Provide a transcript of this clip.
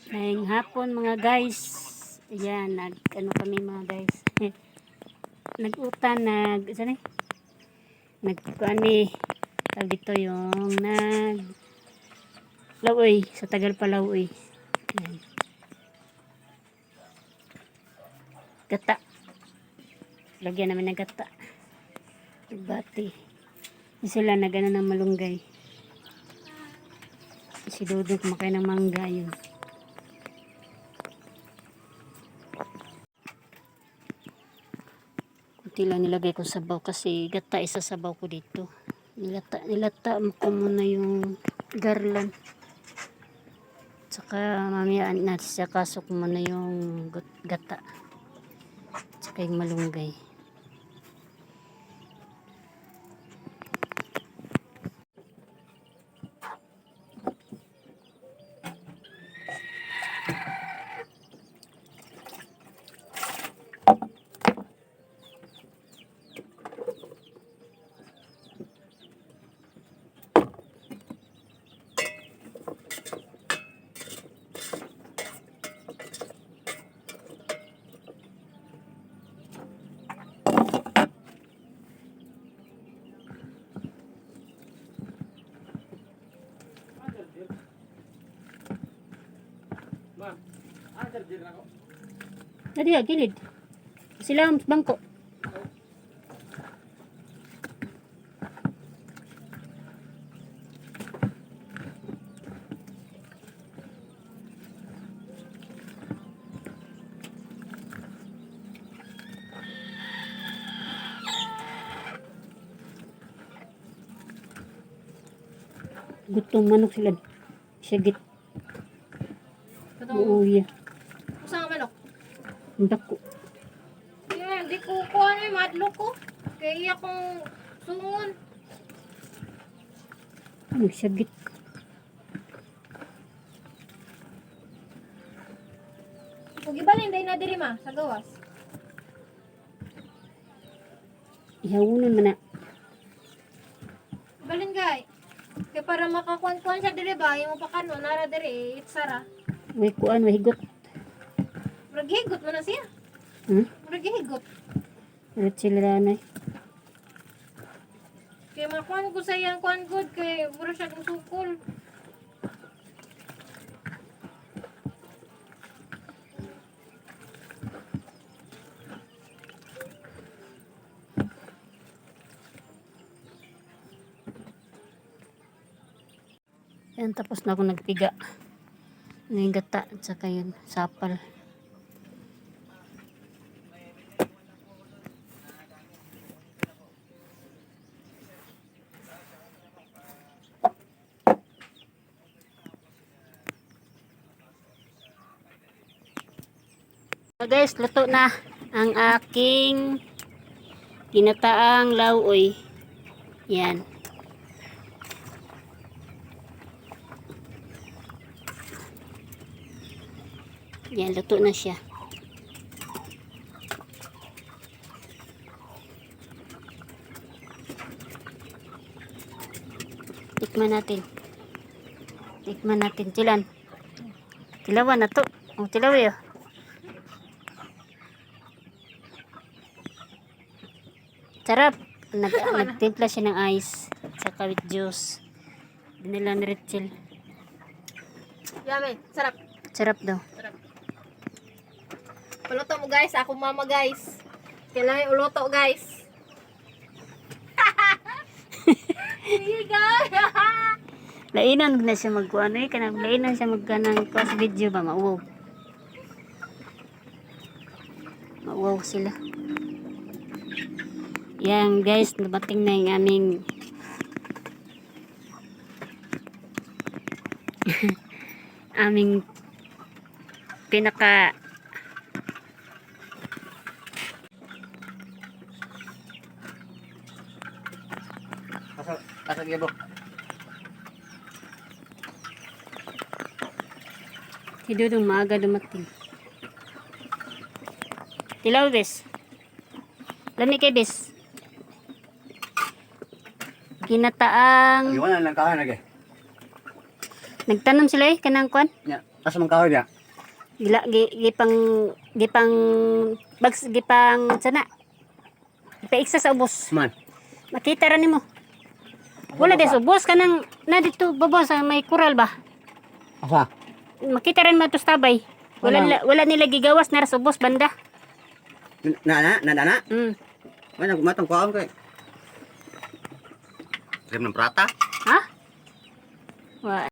Ngayong hapon mga guys. Ayan, ano kami mga guys. Nag-utan, saan eh? Nagkuani. Tawag dito yung Lauoy. Sa Tagal pa Lauoy. Ayan. Gata. Lagyan namin ng gata. Bati. Sila nagano ng malunggay. Si Dodo kumakain ng mangga yun. Kunti lang nilagay ko sabaw kasi gata isa sabaw ko dito. Nilata ko muna yung garland. Tsaka mamaya nasasakasok muna yung gata. Tsaka yung malunggay. Tadi gilid. Sila bangko. Gutong manok sila. Sigit. Uuya. Usa nga manok? Dako. Di ko kuha na madlo ko. Kaya akong sungon. Sigit. Kung ibalin day na diri ma sa gawas. Ihawunan man na. Balin gay. Kaya para makakuan-kuan siya diri ba, yung pakano nara diri itsara. May kuan, may higot. Murag-higot mo na siya. Murag-higot. Ulit sila na. Kaya makuan ko sa iyang kuan good kay mura siya kong sukol. Yan, tapos na ako nagpiga. Yung gata at saka yun, sapal. So guys, luto na ang aking ginataang lauoy. Yan. Yan, luto na siya. Tikman natin. Tikman natin. Tilan. Tilawan na to. Oh, tilawi oh. Sarap. Nagtimpla siya ng ice. Saka with juice. Dinala ni Rachel. Yummy, sarap. Sarap daw. Sarap. Paluto mo guys, ako mama guys. Kailangan uloto guys. Sige guys. Lainan na siya magkuhan eh. Lainan siya magkanang class video ba. Mauwaw. Mauwaw sila. Yan guys, nabating na yung aming aming pinaka Asa dia bro? si Dudong maaga dumating. Tilaw bes. Lami kay bes. Ginataang Iwan lang kahoy lagi. nagtanom sila eh kanang kwan. Nya, asa man kahoy dia? Gipang bags gipang sana. Ipaiksa sa ubos. Man. Makita ra nimo. Wala des ubos kanang na dito baba sa may kural ba. Asa? Makita rin matos tabay. Wala nila gigawas na sa ubos banda. Na. Mm. Ay, nagmatang kuhaan kay. Rim ng prata. Ha? Wa